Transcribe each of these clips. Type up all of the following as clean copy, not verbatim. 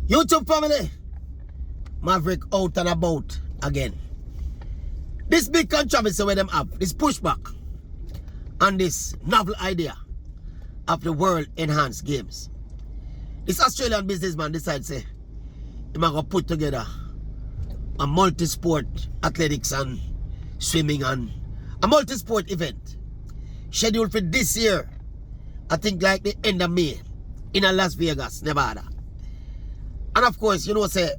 YouTube family, Maverick out and about again. This big controversy where them have, this pushback on this novel idea of the world enhanced games. This Australian businessman decides say he might go put together a multi-sport athletics and swimming and a multi-sport event scheduled for this year, I think like the end of May in Las Vegas, Nevada. And of course, you know, say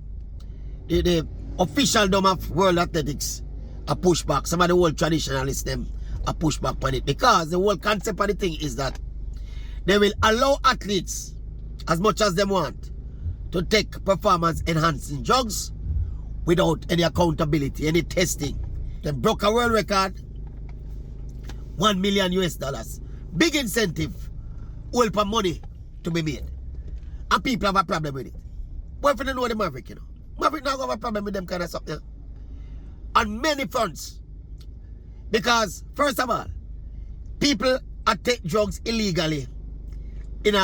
the official dome of world athletics a pushback. Some of the old traditionalists them a pushback on it, because the whole concept of the thing is that they will allow athletes as much as they want to take performance enhancing drugs without any accountability, any testing. They broke a world record, $1 million US. Big incentive, all for money to be made. And people have a problem with it. But if you don't know the Maverick, you know, Maverick not have a problem with them kind of stuff, yeah? On many fronts. Because, first of all, people are take drugs illegally in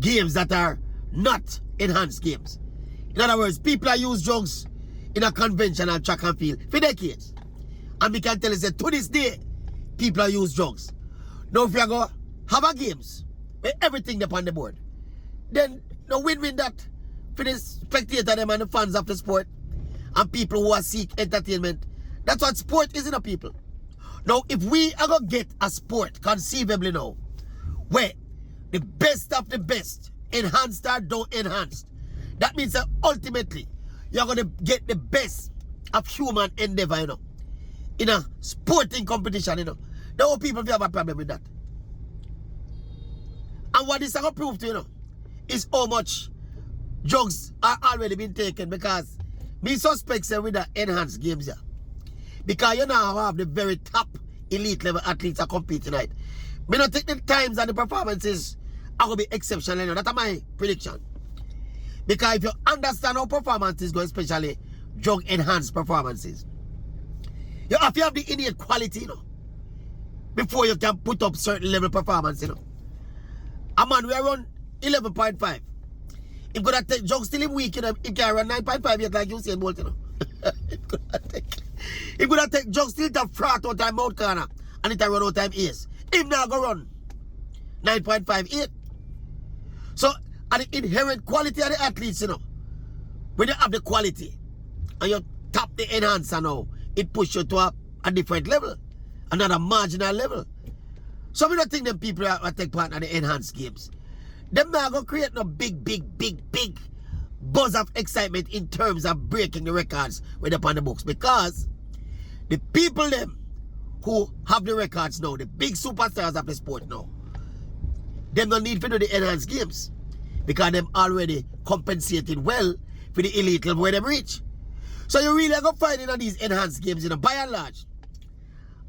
games that are not enhanced games. In other words, people are use drugs in a conventional track and field for decades. And we can tell you that to this day, people are use drugs. Now if you go have a games with everything up on the board, then no win-win that for the spectator them and the fans of the sport and people who are seek entertainment. That's what sport is in a people. Now if we are gonna get a sport conceivably now where the best of the best, enhanced or don't enhanced, that means that ultimately you're gonna get the best of human endeavor, you know, in a sporting competition, you know. Now people have a problem with that. And what this is going to prove to you know is how much drugs are already been taken, because me suspects with the enhanced games here. Because you now have the very top elite level athletes are competing tonight. Me not take the times and the performances are going to be exceptional. You know. That's my prediction. Because if you understand how performances go, especially drug enhanced performances, you have to have the innate quality, you know, before you can put up certain level performance, you know. A man we run 11.5. If gonna take drugs till him weak, you know, he can run 9.5 yet like you say Bolt, you know. If gonna take drugs till it have frat out time mouth corner and it run out time ears. If not go run 9.58. So and the inherent quality of the athletes, you know, when you have the quality and you tap the enhancer now, it push you to a different level, another marginal level. So we don't think them people are take part in the enhanced games. Them not going to create no big buzz of excitement in terms of breaking the records with upon the books, because the people them who have the records now, the big superstars of the sport now, them don't need to do the enhanced games, because them already compensated well for the elite level where them reach. So you really are going to find in these enhanced games, you know, by and large.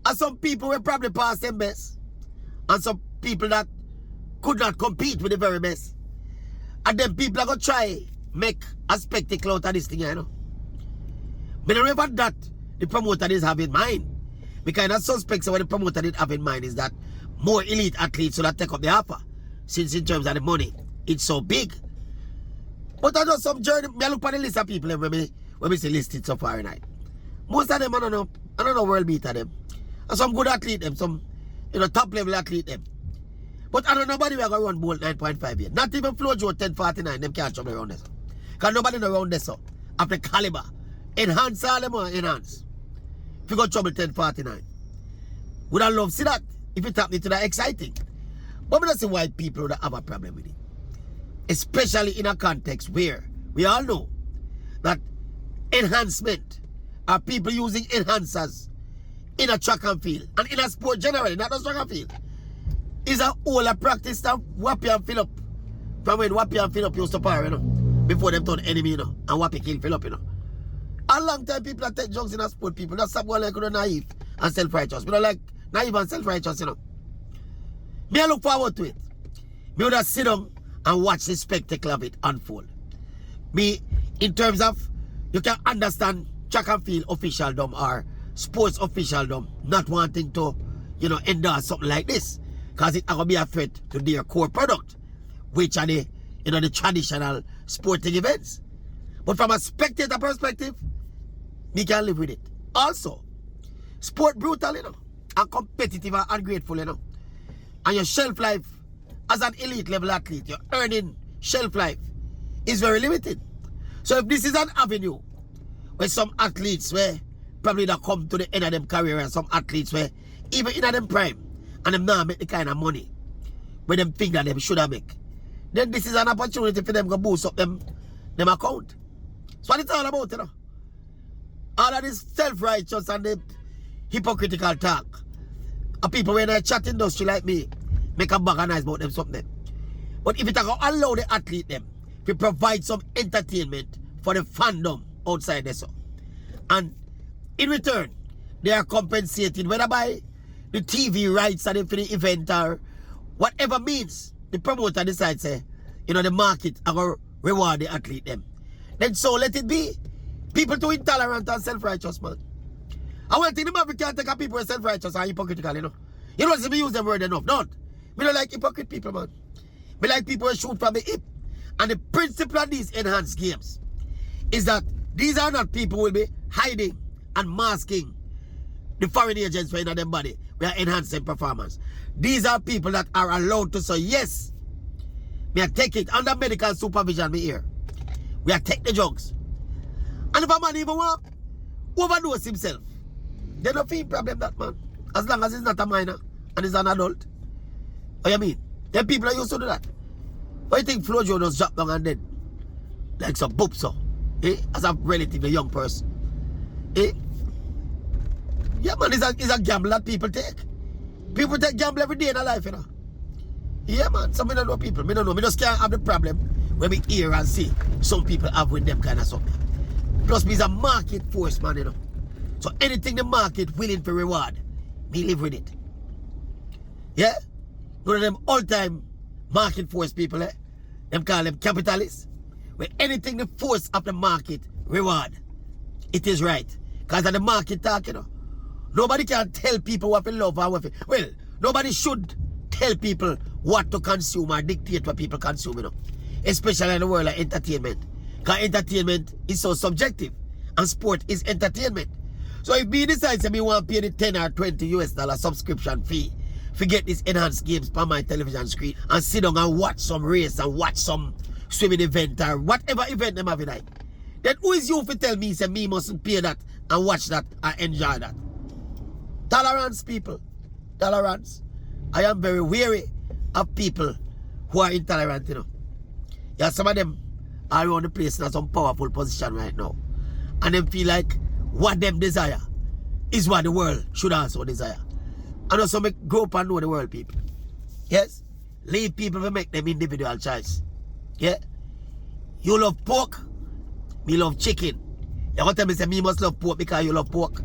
And some people will probably pass them best. And some people that could not compete with the very best. And then people are going to try make a spectacle out of this thing, you know. But remember that the promoter is have in mind. Because the suspects of what the promoter did have in mind is that more elite athletes will take up the offer. Since in terms of the money, it's so big. But I know some journey, I look at the list of people when we see listed so far tonight. Most of them, I don't know world beater them. And some good athlete them, some, you know, top level athlete them. But I don't know nobody will go run Bolt 9.5 yet. Not even Flo Joe 10.49, them can't trouble around this. Because nobody know around this so. Of the caliber. Enhance all them or enhance. If you got trouble 10.49. Would I love to see that? If it happened to that exciting. But we don't see why people would have a problem with it. Especially in a context where we all know that enhancement are people using enhancers in a track and field and in a sport generally, not just track and field, is a whole practice that Wappy and Philip, from when Wappy and Philip used to power, you know, before them turn enemy, you know, and Wappy kill Philip, you know. A long time people that take drugs in a sport, people that stop going like naive and self-righteous. We don't like naive and self-righteous, you know. Me I look forward to it. Me would just sit down and watch the spectacle of it unfold. Me, in terms of, you can understand track and field officialdom or sports officialdom not wanting to, you know, endorse something like this, because it's going to be a threat to their core product, which are the, you know, the traditional sporting events. But from a spectator perspective, me can live with it. Also, sport brutal, you know, and competitive and ungrateful, you know. And your shelf life as an elite level athlete, your earning shelf life is very limited. So if this is an avenue where some athletes where probably not come to the end of them career, and some athletes where even in them prime and them not make the kind of money where them think that them should have make, then this is an opportunity for them to boost up them account. That's what it's all about, you know. All of this self-righteous and the hypocritical talk. And people in the chat industry like me make a bag of nice about them something. But if it allow the athlete them to provide some entertainment for the fandom outside there, so, and in return, they are compensated whether by the TV rights and for the event or whatever means the promoter decides, say, you know, the market are going to reward the athlete them. Then so let it be. People too intolerant and self-righteous, man. I want to think the can't take a people who are self-righteous and hypocritical, you know. You don't see me use them word enough, don't. Me don't like hypocrite people, man. Me like people who shoot from the hip. And the principle of these enhanced games is that these are not people who will be hiding and masking the foreign agents for in their body. We are enhancing performance. These are people that are allowed to say, yes, me I take it under medical supervision, me here. We are take the drugs. And if a man even want overdose himself, they don't feel problem that man. As long as he's not a minor and he's an adult. What you mean? Then people are used to do that. Why you think Flo Joe just drop down and dead? Like some boop so. Eh? As a relatively young person. Eh? Yeah man, it's a gamble that people take. People take gamble every day in their life, you know. Yeah man, some me don't know people. Me don't know. Me just can't have the problem when we hear and see some people have with them kind of something. Plus me is a market force, man, you know. So anything the market willing to reward, me live with it. Yeah? One of them all-time market force people, eh? Them call them capitalists. Where anything the force of the market reward, it is right. Because of the market talk, you know. Nobody can tell people what to love or what to... Well, nobody should tell people what to consume or dictate what people consume, you know. Especially in the world of entertainment. Because entertainment is so subjective. And sport is entertainment. So if me decides that me want to pay the 10 or 20 US dollar subscription fee, forget these enhanced games on my television screen and sit down and watch some race and watch some swimming event or whatever event them have in, then who is you to tell me say me mustn't pay that and watch that and enjoy that? Tolerance, people. Tolerance. I am very wary of people who are intolerant, you know. Yeah, some of them are around the place in some powerful position right now. And them feel like what them desire is what the world should also desire. And also make grow up and know the world, people. Yes? Leave people to make them individual choice. Yeah? You love pork, me love chicken. You want to tell me say me must love pork because you love pork.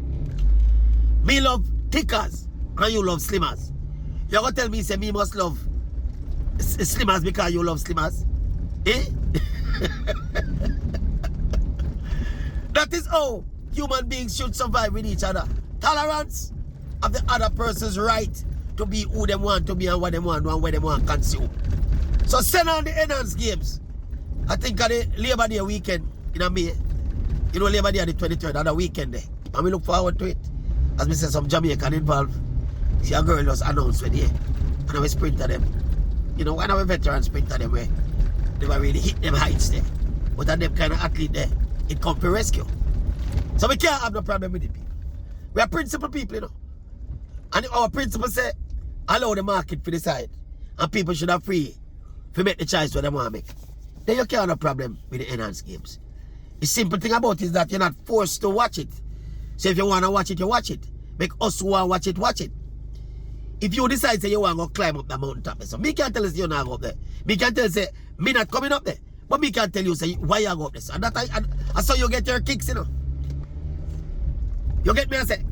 Me love thickers and you love slimmers. You want to tell me say me must love slimmers because you love slimmers. Eh? That is how human beings should survive with each other. Tolerance of the other person's right to be who they want to be and what they want and where they want to consume. So send on the enhanced games. I think at the Labor Day weekend in May. You know Labor Day on the 23rd, on the weekend there. And we look forward to it. As we said, some Jamaican involved. See a girl just announced with here. And I will sprint at them. You know, one of the veterans sprint at them where they were really hit them heights there. But at them kind of athlete there, it come to rescue. So we can't have no problem with it, people. We are principled people, you know. And our principle say, allow the market to decide. And people should have free to make the choice what they want to make. Then you can't have no problem with the enhanced games. The simple thing about it is that you're not forced to watch it. So if you want to watch it, you watch it. Make us who want to watch it, watch it. If you decide say you want to go climb up the mountain top, so me can't tell you you're not go up there. Me can't tell you say, me not coming up there. But me can't tell you say, why you go up there. So that I saw you get your kicks, you know. You get me, I say?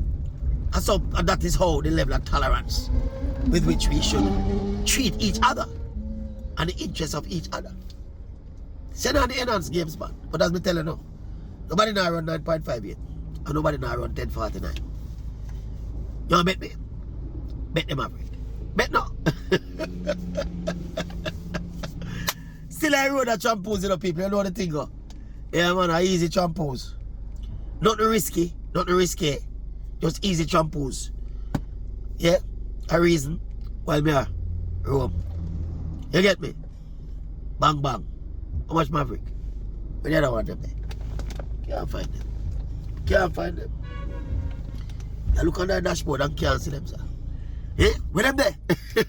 And so and that is how the level of tolerance with which we should treat each other and the interests of each other. Send on the enhanced games, man. But as me tell you now, nobody now run 9.58 and nobody now run 10.49. You want to bet me? Bet them average. Bet no. still I road a trampoose, you know, people. You know the thing, go. Yeah, man, a easy trampoose. Nothing risky. Nothing risky. Just easy trampoose. Yeah? A reason why me are roam. You get me? Bang, bang. How much Maverick? But the other one them there. Can't find them. Can't find them. You look on the dashboard and can't see them, sir. Eh? Where them there?